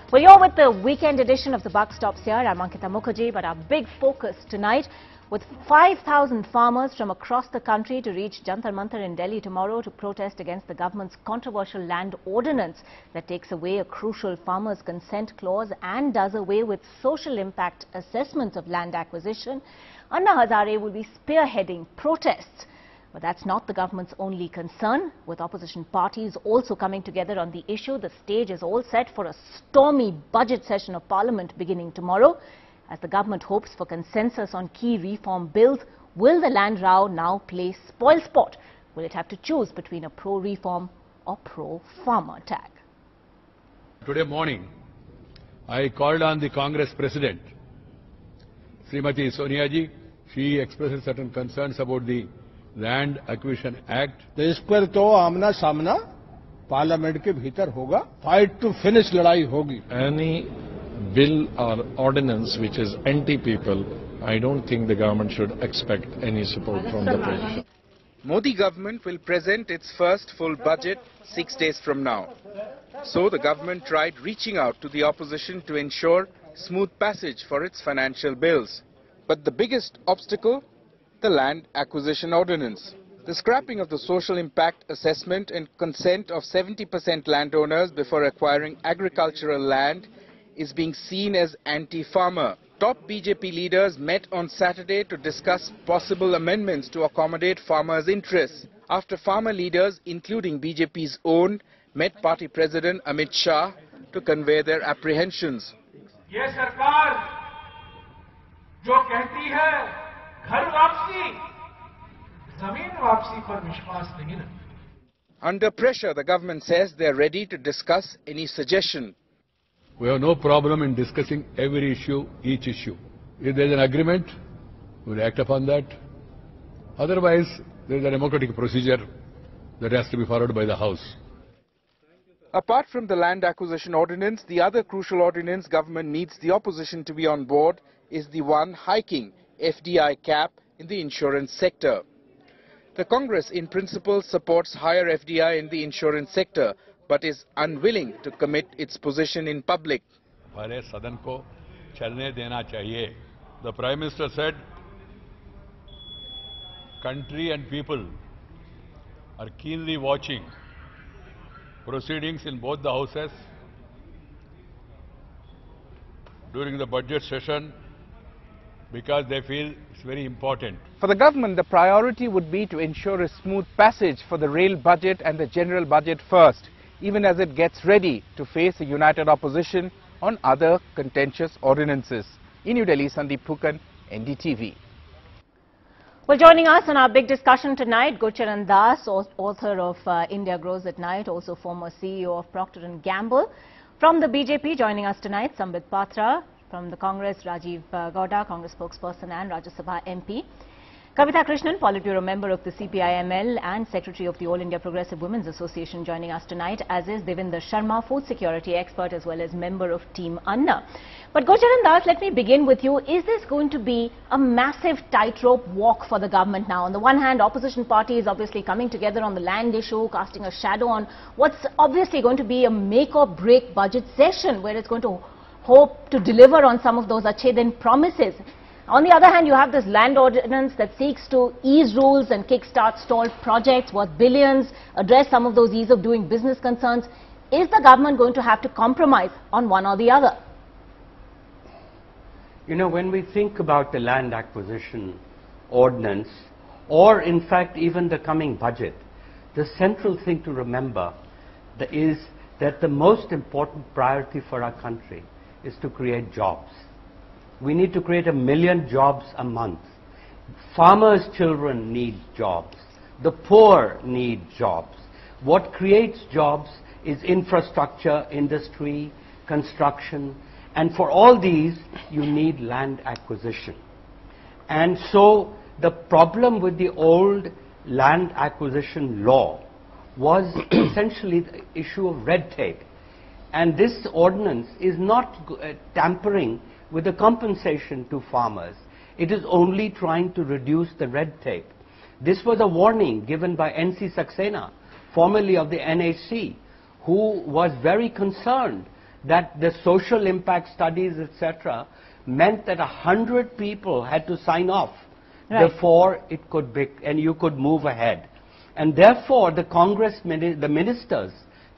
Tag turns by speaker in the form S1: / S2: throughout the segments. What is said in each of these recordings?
S1: Well, you're with the weekend edition of The Buck Stops Here. I'm Ankita Mukherjee, but our big focus tonight with 5,000 farmers from across the country to reach Jantar Mantar in Delhi tomorrow to protest against the government's controversial land ordinance that takes away a crucial farmers' consent clause and does away with social impact assessments of land acquisition. Anna Hazare will be spearheading protests. But that's not the government's only concern. With opposition parties also coming together on the issue, the stage is all set for a stormy budget session of Parliament beginning tomorrow. As the government hopes for consensus on key reform bills, will the land row now play Spoilsport? Will it have to choose between a pro-reform or pro-farmer tag?
S2: Today morning, I called on the Congress President, Srimati Sonia ji. She expressed certain concerns about the Land Acquisition Act.
S3: तो इस पर तो आमना सामना parliament के भीतर होगा, fight to finish लड़ाई होगी.
S4: Any bill or ordinance which is anti-people, I don't think the government should expect any support from the opposition.
S5: Modi government will present its first full budget 6 days from now. So the government tried reaching out to the opposition to ensure smooth passage for its financial bills. But the biggest obstacle? The Land Acquisition Ordinance. The scrapping of the social impact assessment and consent of 70% landowners before acquiring agricultural land is being seen as anti-farmer. Top BJP leaders met on Saturday to discuss possible amendments to accommodate farmers' interests. After farmer leaders, including BJP's own, met party president Amit Shah to convey their apprehensions.
S6: ये सरकार जो कहती है घर वापसी, जमीन वापसी पर विश्वास नहीं रखती.
S5: Under pressure, the government says they are ready to discuss any suggestion.
S2: We have no problem in discussing every issue, each issue. If there is an agreement, we will act upon that. Otherwise, there is a democratic procedure that has to be followed by the House.
S5: Apart from the Land Acquisition Ordinance, the other crucial ordinance government needs the opposition to be on board is the one hiking FDI cap in the insurance sector. The Congress in principle supports higher FDI in the insurance sector but is unwilling to commit its position in public.
S2: The Prime Minister said, country and people are keenly watching proceedings in both the houses during the budget session, because they feel it's very important.
S5: For the government, the priority would be to ensure a smooth passage for the rail budget and the general budget first, even as it gets ready to face a united opposition on other contentious ordinances. In New Delhi, Sandeep Phukan, NDTV.
S1: Well, joining us on our big discussion tonight, Gurcharan Das, author of India Grows at Night, also former CEO of Procter & Gamble. From the BJP, joining us tonight, Sambit Patra. From the Congress, Rajiv Gowda, Congress spokesperson and Rajya Sabha MP. Kavita Krishnan, Politburo member of the CPIML and Secretary of the All India Progressive Women's Association, joining us tonight, as is Devinder Sharma, food security expert as well as member of Team Anna. But Gurcharan Das, let me begin with you. Is this going to be a massive tightrope walk for the government now? On the one hand, opposition parties obviously coming together on the land issue, casting a shadow on what's obviously going to be a make or break budget session where it's going to hope to deliver on some of those Achhe Din promises. On the other hand, you have this land ordinance that seeks to ease rules and kickstart stalled projects worth billions, address some of those ease of doing business concerns. Is the government going to have to compromise on one or the other?
S7: You know, when we think about the land acquisition ordinance, or in fact even the coming budget, the central thing to remember is that the most important priority for our country is to create jobs. We need to create 1 million jobs a month. Farmers' children need jobs. The poor need jobs. What creates jobs is infrastructure, industry, construction, and for all these you need land acquisition. And so the problem with the old land acquisition law was essentially the issue of red tape. And this ordinance is not tampering with the compensation to farmers. It is only trying to reduce the red tape. This was a warning given by N.C. Saxena, formerly of the NHC, who was very concerned that the social impact studies, etc., meant that 100 people had to sign off before it could be, and you could move ahead. And therefore, the Congress, the ministers,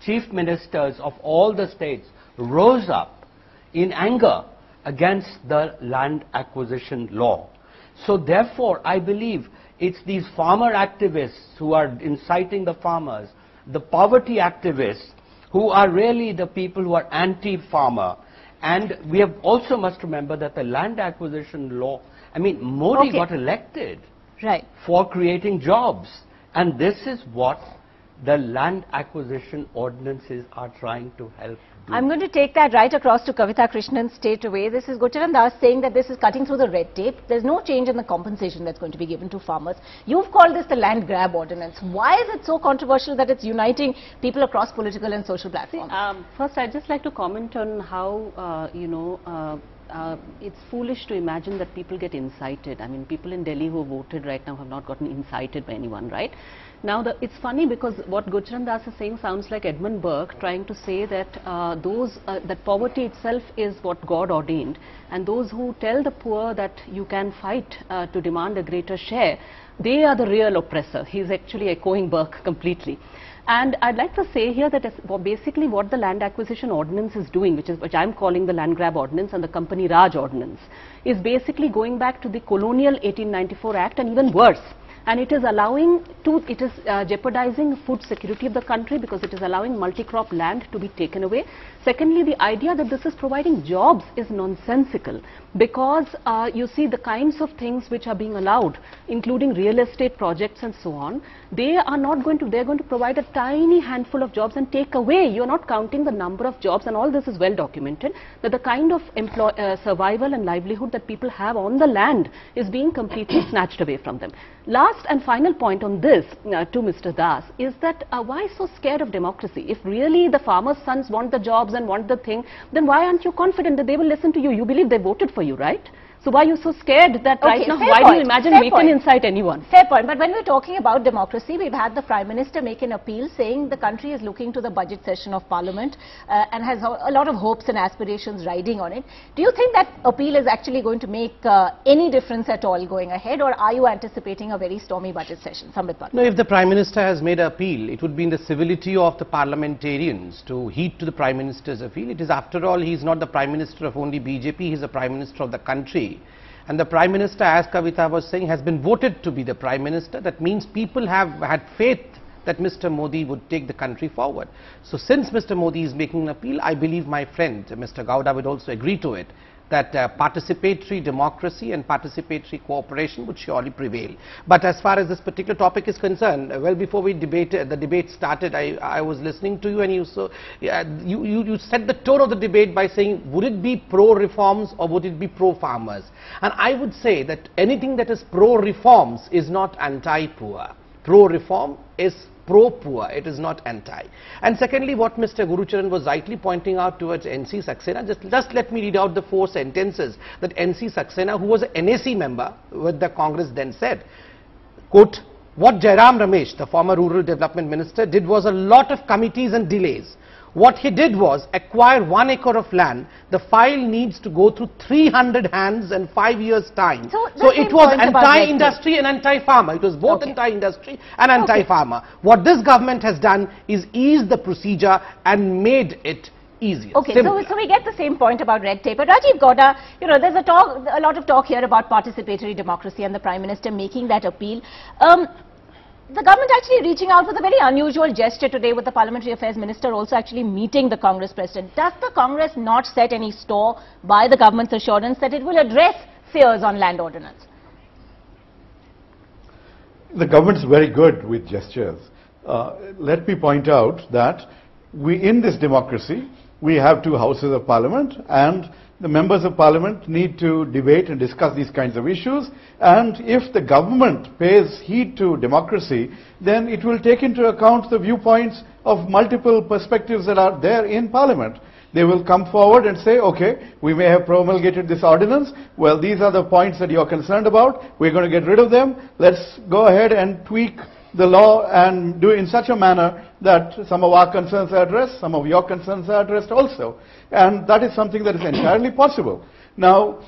S7: chief ministers of all the states rose up in anger against the land acquisition law. So therefore, I believe it's these farmer activists who are inciting the farmers, the poverty activists, who are really the people who are anti-farmer. And we have also must remember that the land acquisition law, I mean, Modi got elected for creating jobs. And this is what the land acquisition ordinances are trying to help do.
S1: I'm going to take that right across to Kavita Krishnan straight away. This is Gocharan Das saying that this is cutting through the red tape. There's no change in the compensation that's going to be given to farmers. You've called this the land grab ordinance. Why is it so controversial that it's uniting people across political and social platforms?
S8: First, I'd just like to comment on how, it's foolish to imagine that people get incited. I mean, people in Delhi who voted right now have not gotten incited by anyone, right? Now, it's funny because what Gocharan Das is saying sounds like Edmund Burke trying to say that that poverty itself is what God ordained, and those who tell the poor that you can fight to demand a greater share, they are the real oppressor. He's actually echoing Burke completely. And I'd like to say here that basically what the land acquisition ordinance is doing, which I'm calling the land grab ordinance and the Company Raj ordinance, is basically going back to the colonial 1894 Act and even worse. And it is jeopardizing food security of the country because it is allowing multi-crop land to be taken away. Secondly, the idea that this is providing jobs is nonsensical because you see the kinds of things which are being allowed, including real estate projects and so on, they're going to provide a tiny handful of jobs and take away. You're not counting the number of jobs, and all this is well documented, that the kind of survival and livelihood that people have on the land is being completely snatched away from them. Last and final point on this to Mr. Das is that why so scared of democracy? If really the farmers' sons want the jobs and want the thing, then why aren't you confident that they will listen to you? You believe they voted for you, right? So why are you so scared that right now, why do you imagine we can incite anyone?
S1: Fair point. But when we're talking about democracy, we've had the Prime Minister make an appeal saying the country is looking to the budget session of Parliament and has a lot of hopes and aspirations riding on it. Do you think that appeal is actually going to make any difference at all going ahead, or are you anticipating a very stormy budget session? Samrit Patel.
S9: No, if the Prime Minister has made an appeal, it would be in the civility of the parliamentarians to heed to the Prime Minister's appeal. It is, after all, he is not the Prime Minister of only BJP, he is the Prime Minister of the country. And the Prime Minister, as Kavita was saying, has been voted to be the Prime Minister. That means people have had faith that Mr. Modi would take the country forward. So since Mr. Modi is making an appeal, I believe my friend Mr. Gowda would also agree to it, that participatory democracy and participatory cooperation would surely prevail. But as far as this particular topic is concerned, well, before we the debate started, I was listening to you, and you set the tone of the debate by saying, would it be pro-reforms or would it be pro-farmers? And I would say that anything that is pro-reforms is not anti-poor. Pro-reform is pro-poor, it is not anti. And secondly, what Mr. Gurucharan was rightly pointing out towards NC Saxena, just let me read out the 4 sentences that NC Saxena, who was an NAC member with the Congress, then said, quote, what Jairam Ramesh, the former Rural Development Minister, did was a lot of committees and delays. What he did was acquire 1 acre of land. The file needs to go through 300 hands and 5 years' time. So it was anti-industry and anti-farmer. It was both anti-industry and anti-farmer. What this government has done is ease the procedure and made it easier.
S1: Okay, so we get the same point about red tape. But Rajiv Gowda, there's a lot of talk here about participatory democracy and the Prime Minister making that appeal. The government actually reaching out with a very unusual gesture today, with the Parliamentary Affairs Minister also actually meeting the Congress President. Does the Congress not set any store by the government's assurance that it will address fears on land ordinance?
S10: The government's very good with gestures. Let me point out that in this democracy, we have 2 houses of Parliament, and the members of Parliament need to debate and discuss these kinds of issues, and if the government pays heed to democracy, then it will take into account the viewpoints of multiple perspectives that are there in Parliament. They will come forward and say, okay, we may have promulgated this ordinance, well, these are the points that you are concerned about, we're going to get rid of them, let's go ahead and tweak the law and do it in such a manner that some of our concerns are addressed, some of your concerns are addressed also. And that is something that is entirely possible. Now,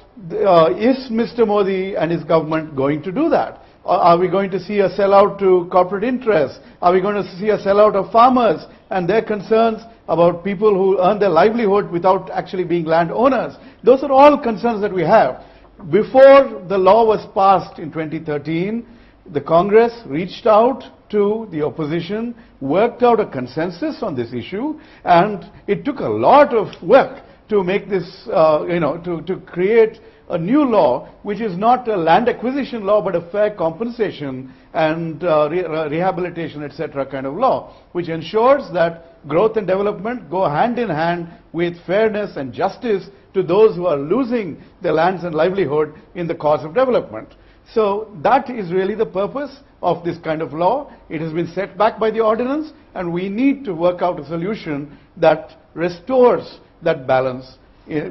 S10: is Mr. Modi and his government going to do that? Or are we going to see a sellout to corporate interests? Are we going to see a sellout of farmers and their concerns about people who earn their livelihood without actually being landowners? Those are all concerns that we have. Before the law was passed in 2013, the Congress reached out to the opposition, worked out a consensus on this issue, and it took a lot of work to make this, to create a new law, which is not a land acquisition law, but a fair compensation and rehabilitation, etc. kind of law, which ensures that growth and development go hand in hand with fairness and justice to those who are losing their lands and livelihood in the cause of development. So that is really the purpose of this kind of law. It has been set back by the ordinance, and we need to work out a solution that restores that balance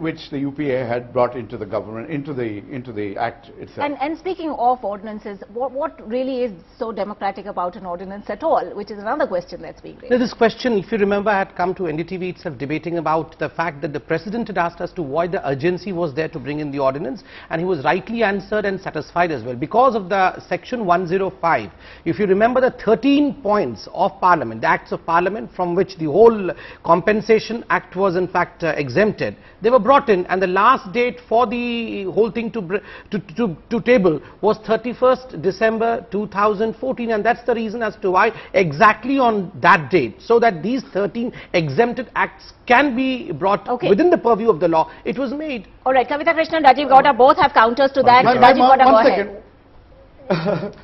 S10: which the UPA had brought into the government, into the act itself.
S1: And speaking of ordinances, what really is so democratic about an ordinance at all, which is another question that's being raised.
S9: Now, this question, if you remember, had come to NDTV itself debating about the fact that the President had asked us to why the urgency was there to bring in the ordinance, and he was rightly answered and satisfied as well. Because of the section 105, if you remember the 13 points of Parliament, the Acts of Parliament from which the whole Compensation Act was in fact exempted, they were brought in, and the last date for the whole thing to table was 31st December 2014, and that's the reason as to why exactly on that date, so that these 13 exempted acts can be brought within the purview of the law. It was made.
S1: All right, Kavita Krishnan, Rajiv Gowda both have counters to that. Rajiv Gowda, go ahead.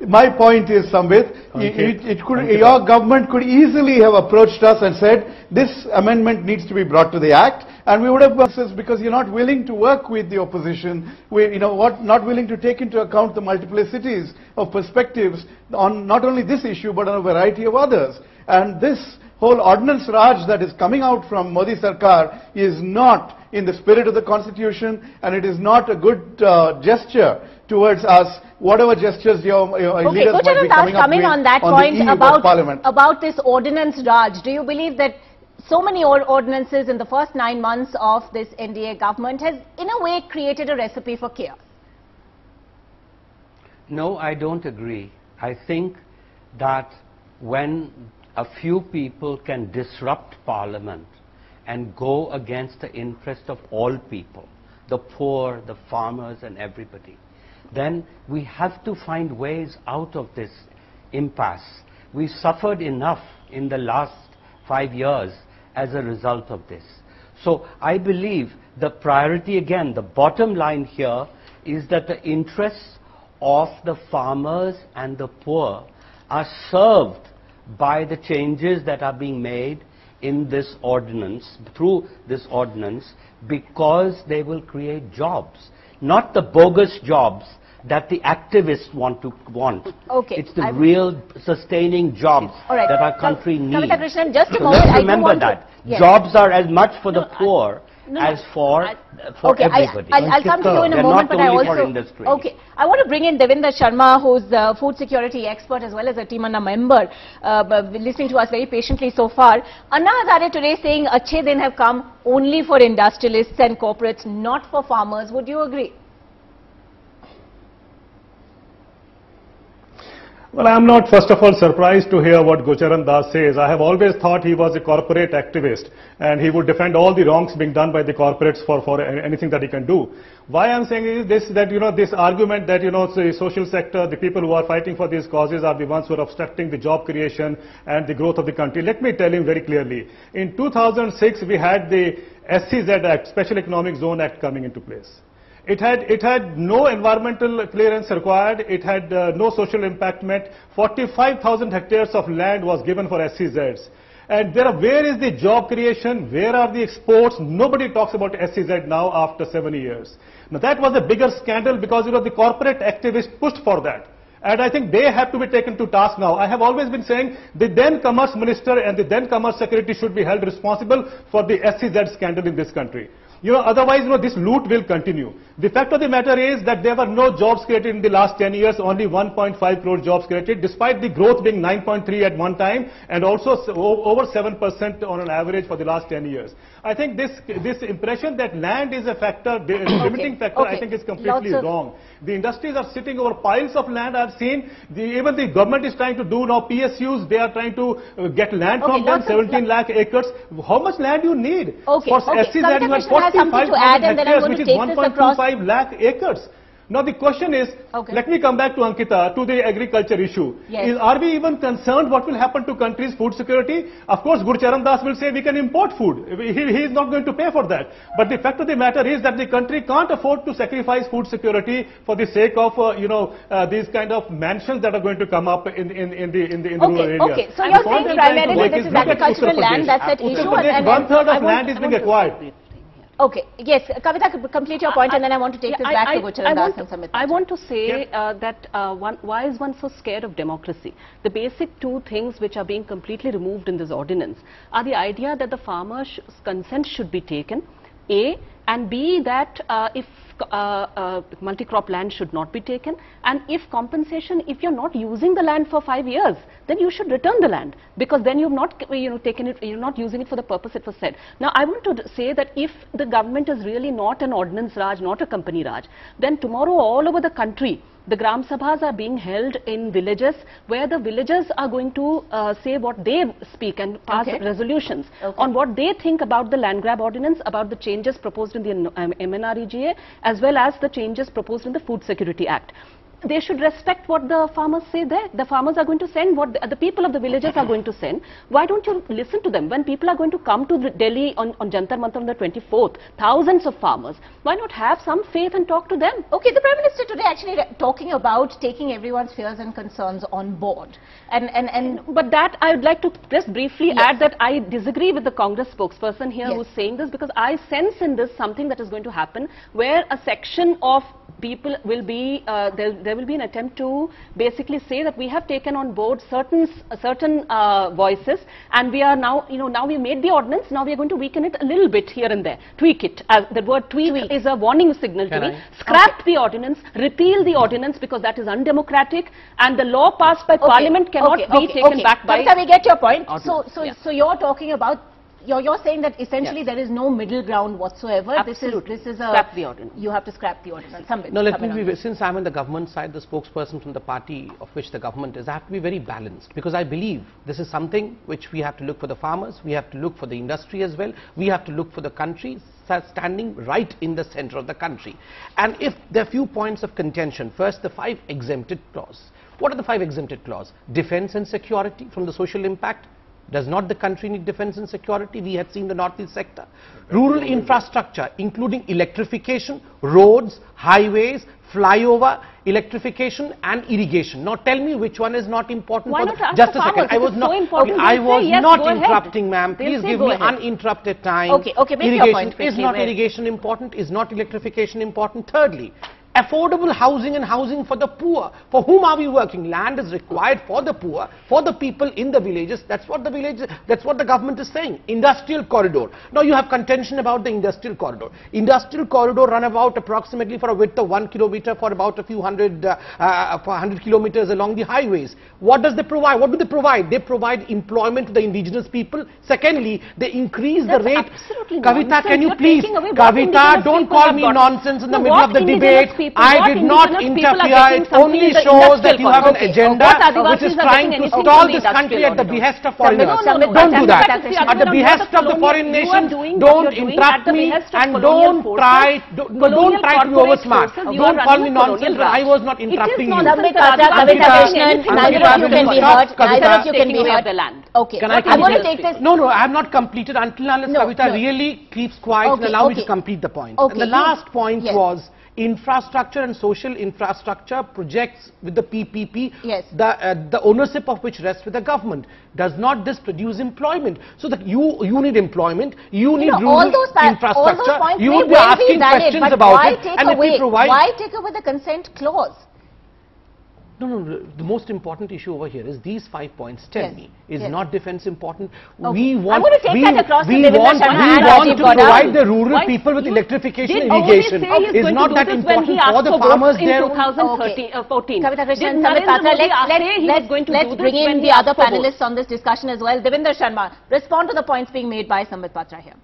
S10: My point is, Sambit, your government could easily have approached us and said, this amendment needs to be brought to the Act, and we would have done, because you're not willing to work with the opposition, not willing to take into account the multiplicities of perspectives on not only this issue, but on a variety of others. And this whole ordinance Raj that is coming out from Modi Sarkar is not in the spirit of the Constitution, and it is not a good gesture towards us, whatever gestures your leaders might be coming up
S1: on that point about this ordinance Raj, do you believe that so many ordinances in the first 9 months of this NDA government has in a way created a recipe for chaos?
S7: No, I don't agree. I think that when a few people can disrupt Parliament and go against the interest of all people, the poor, the farmers and everybody, then we have to find ways out of this impasse. We suffered enough in the last 5 years as a result of this. So I believe the priority, again, the bottom line here is that the interests of the farmers and the poor are served by the changes that are being made in this ordinance, through this ordinance, because they will create jobs, not the bogus jobs that the activists want.
S1: Okay.
S7: It's the real sustaining jobs that our country needs.
S1: Kavita Krishnan, just a
S7: So
S1: moment.
S7: let's remember that. Yes. Jobs are as much for the poor as for everybody.
S1: I'll come to you in a moment, but I also... I want to bring in Devinder Sharma, who's a food security expert as well as a Team Anna member, listening to us very patiently so far. Anna Hazare today saying, "Achhe din have come only for industrialists and corporates, not for farmers." Would you agree?
S11: Well, I am not, first of all, surprised to hear what Gocharan Das says. I have always thought he was a corporate activist, and he would defend all the wrongs being done by the corporates for anything that he can do. Why I am saying is this, that, this argument that, the social sector, the people who are fighting for these causes are the ones who are obstructing the job creation and the growth of the country. Let me tell him very clearly. In 2006, we had the SEZ Act, Special Economic Zone Act, coming into place. It had no environmental clearance required. It had no social impact met. 45,000 hectares of land was given for SEZs. And where is the job creation? Where are the exports? Nobody talks about SEZ now after 7 years. Now that was a bigger scandal because the corporate activists pushed for that. And I think they have to be taken to task now. I have always been saying the then Commerce Minister and the then Commerce Secretary should be held responsible for the SEZ scandal in this country. Otherwise, this loot will continue. The fact of the matter is that there were no jobs created in the last 10 years, only 1.5 crore jobs created, despite the growth being 9.3 at one time, and also over 7% on an average for the last 10 years. I think this impression that land is a factor, the limiting factor, I think is completely wrong. The industries are sitting over piles of land. I've seen, even the government is trying to do now PSUs, they are trying to get land from them, 17 lakh acres. How much land you need? For SC land, you have 45,000 hectares, which is 1.25 lakh acres. Now the question is, let me come back to Ankita, to the agriculture issue. Are we even concerned what will happen to country's food security? Of course, Gurcharan Das will say we can import food. He is not going to pay for that. But the fact of the matter is that the country can't afford to sacrifice food security for the sake of, these kind of mansions that are going to come up in the rural areas.
S1: Okay, so you're saying primarily this is agricultural land, that's at issue.
S11: And 1/3 of land is being acquired.
S1: Okay, yes, Kavita, complete your point, and then I want to take this back to Gurcharan Das and Samit.
S8: I want to say that why is one so scared of democracy? The basic two things which are being completely removed in this ordinance are the idea that the farmer's consent should be taken, A, and B, that if multi-crop land should not be taken, and if compensation, if you're not using the land for 5 years, then you should return the land, because then you've not taken it, you're not using it for the purpose it was said. Now I want to say that if the government is really not an ordinance Raj, not a company Raj, then tomorrow all over the country the Gram Sabhas are being held in villages where the villagers are going to say what they speak and pass resolutions on what they think about the land grab ordinance, about the changes proposed in the MNREGA, as well as the changes proposed in the Food Security Act. They should respect what the farmers say there. The farmers are going to send what the people of the villages are going to send. Why don't you listen to them? When people are going to come to Delhi on Jantar Mantar on the 24th, thousands of farmers, why not have some faith and talk to them?
S1: Okay, the Prime Minister today actually talking about taking everyone's fears and concerns on board.
S8: But that I would like to just briefly add that I disagree with the Congress spokesperson here who's saying this, because I sense in this something that is going to happen where a section of people will be, there will be an attempt to basically say that we have taken on board certain voices, and we are now, now we made the ordinance, now we are going to weaken it a little bit here and there, tweak it. The word tweak is a warning signal to me. Scrap the ordinance, repeal the ordinance, because that is undemocratic, and the law passed by Parliament cannot be taken back by...
S1: Kavita, we get your point. So you're talking about, you're saying that essentially there is no middle ground whatsoever.
S8: Absolutely.
S1: This is a...
S8: Scrap the ordinance.
S1: You have to scrap the ordinance.
S9: No, let me be, since I'm on the government side, the spokesperson from the party of which the government is, I have to be very balanced, because I believe this is something which we have to look for the farmers, we have to look for the industry as well, we have to look for the country standing right in the center of the country. And if there are few points of contention, first the 5 exempted clause. What are the 5 exempted clause? Defense and security from the social impact. Does not the country need defense and security? We had seen the northeast sector. Rural infrastructure, including electrification, roads, highways, flyover, electrification and irrigation. Now tell me which one is not important.
S8: Why not ask
S9: just
S8: the
S9: a second.
S8: farmers?
S9: I was
S8: It's
S9: not,
S8: so important.
S9: I was
S8: Yes,
S9: not
S8: go
S9: interrupting, ma'am.
S8: They'll
S9: Please
S8: say
S9: give
S8: go
S9: me
S8: ahead.
S9: uninterrupted time.
S1: Okay, make your point quickly.
S9: Is not irrigation important? Is not electrification important? Thirdly, affordable housing and housing for the poor. For whom are we working? Land is required for the poor, for the people in the villages. That's what the government is saying. Industrial corridor. Now you have contention about the industrial corridor. Industrial corridor run about approximately for a width of 1 kilometer for about a few hundred, 100 kilometers along the highways. What does they provide? What do they provide? They provide employment to the indigenous people. Secondly, they increase the rate. Kavita, can you please? Kavita, don't call me nonsense in the middle of the debate. I did not interfere. It only shows that you have an agenda which is trying to stall this country at the behest of foreigners. Don't do that. At the behest of the foreign nations, don't interrupt me and don't try to be over smart. Don't call me nonsense when I was not interrupting you.
S1: Neither of you can be heard. Neither of you can be heard. Okay.
S9: I want to take this. No, I have not completed until unless Kavita really keeps quiet and allow me to complete the point. And the last point was infrastructure and social infrastructure projects with the PPP, the ownership of which rests with the government. Does not this produce employment? So that you need employment, you need rural infrastructure, you would be asking questions about it, and if we provide...
S1: Why take away the consent clause?
S9: No. The most important issue over here is these 5 points. Tell me, is
S1: yes.
S9: not defense important?
S1: Okay.
S9: We want.
S1: I'm going to take that across to
S9: we
S1: Devinder
S9: want
S1: Sharma and
S9: to
S1: Rajiv Gauda.
S9: provide the rural people with electrification, irrigation. Is not that important for the farmers there?
S8: In 2014.
S1: Kavita Krishnan, Samit Patra, let's bring in the other panelists on this discussion as well. Devinder Sharma, respond to the points being made by Samit Patra here.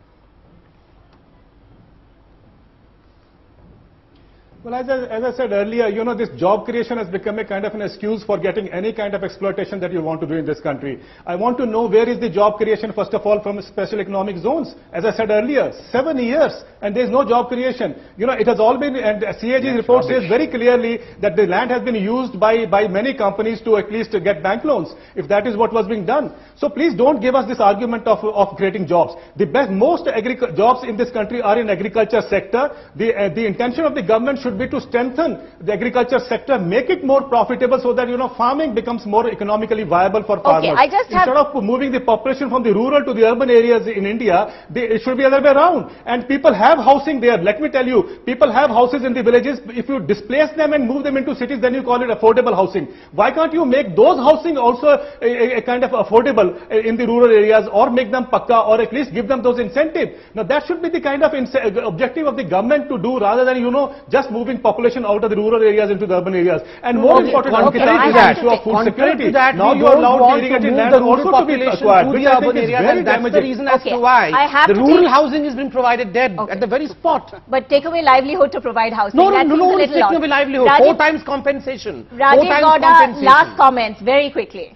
S11: Well, as I said earlier, you know, this job creation has become a kind of an excuse for getting any kind of exploitation that you want to do in this country. I want to know where is the job creation, first of all, from special economic zones. As I said earlier, 7 years and there is no job creation. You know, it has all been, and CAG's report says very clearly that the land has been used by many companies to at least get bank loans, if that is what was being done. So please don't give us this argument of creating jobs. The most jobs in this country are in agriculture sector. The intention of the government should be to strengthen the agriculture sector, make it more profitable so that, you know, farming becomes more economically viable for farmers. Instead of moving the population from the rural to the urban areas in India, it should be the other way around. And people have housing there. Let me tell you, people have houses in the villages. If you displace them and move them into cities, then you call it affordable housing. Why can't you make those housing also a kind of affordable in the rural areas, or make them pakka, or at least give them those incentives? Now that should be the kind of objective of the government to do, rather than, you know, just moving population out of the rural areas into the urban areas. And more important, Ankita, is the issue of food security. Now you allow irrigated land also to be acquired, which I think is very damaging.
S9: That's the reason as to why the rural housing has been provided dead at the very spot.
S1: But take away livelihood to provide housing.
S9: No, take away livelihood. 4 times compensation.
S1: Rajiv Gauda, last comments, very quickly.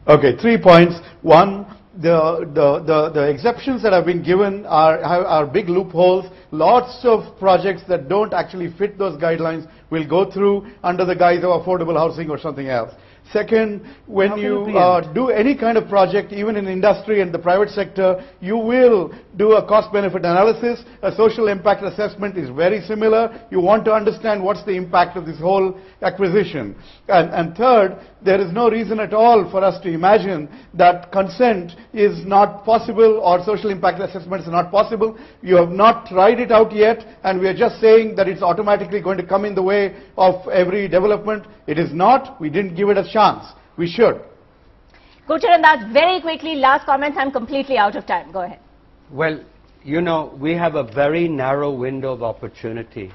S10: Okay, 3 points. One, the exceptions that have been given are big loopholes. Lots of projects that don't actually fit those guidelines will go through under the guise of affordable housing or something else. Second, when you do any kind of project, even in industry and the private sector, you will do a cost-benefit analysis. A social impact assessment is very similar. You want to understand what's the impact of this whole acquisition. And third, there is no reason at all for us to imagine that consent is not possible or social impact assessment is not possible. You have not tried it out yet, and we are just saying that it's automatically going to come in the way of every development. It is not. We didn't give it a chance. We should.
S1: Gocharan Das, very quickly, last comments. I'm completely out of time. Go ahead.
S7: Well, you know, we have a very narrow window of opportunity,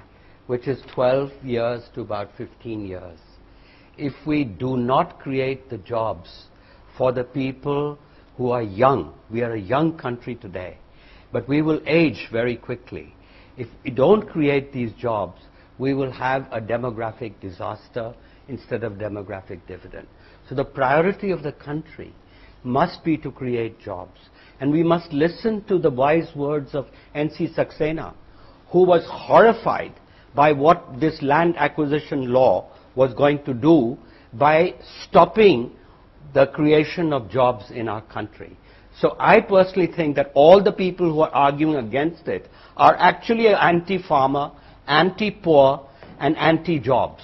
S7: which is 12 years to about 15 years. If we do not create the jobs for the people who are young, we are a young country today, but we will age very quickly. If we don't create these jobs, we will have a demographic disaster instead of demographic dividend. So the priority of the country must be to create jobs. And we must listen to the wise words of N.C. Saxena, who was horrified by what this land acquisition law was going to do by stopping the creation of jobs in our country. So I personally think that all the people who are arguing against it are actually anti-farmer, anti-poor, and anti-jobs.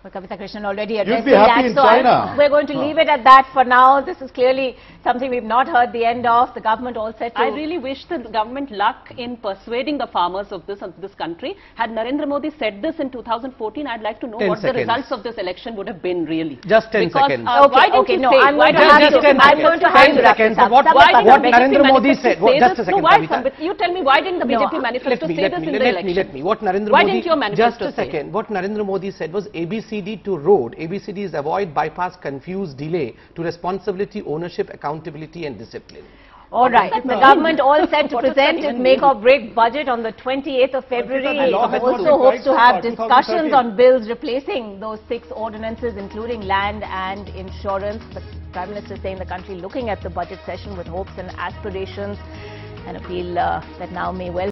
S1: Well, Kavita Krishnan already addressed that, so we're going to leave it at that for now. This is clearly something we've not heard the end of. The government all set to...
S8: I really wish the government luck in persuading the farmers of this country. Had Narendra Modi said this in 2014, I'd like to know what the results of this election would have been really.
S9: Just 10 seconds.
S8: Why didn't you say?
S1: I'm going to have to wrap this up.
S9: What Narendra Modi said, just a second, Kavita.
S8: You tell me, why didn't the BJP manifesto say this in the election?
S9: Let me. What Narendra Modi...
S8: Why didn't your manifesto
S9: Just a second. What Narendra Modi said was ABCD to road. ABCD is avoid, bypass, confuse, delay, to responsibility, ownership, accountability and discipline.
S1: All right. The government all set to present its make or break budget on the 28th of February. It also hopes to have discussions on bills replacing those 6 ordinances, including land and insurance. The Prime Minister saying the country looking at the budget session with hopes and aspirations, an appeal that now may well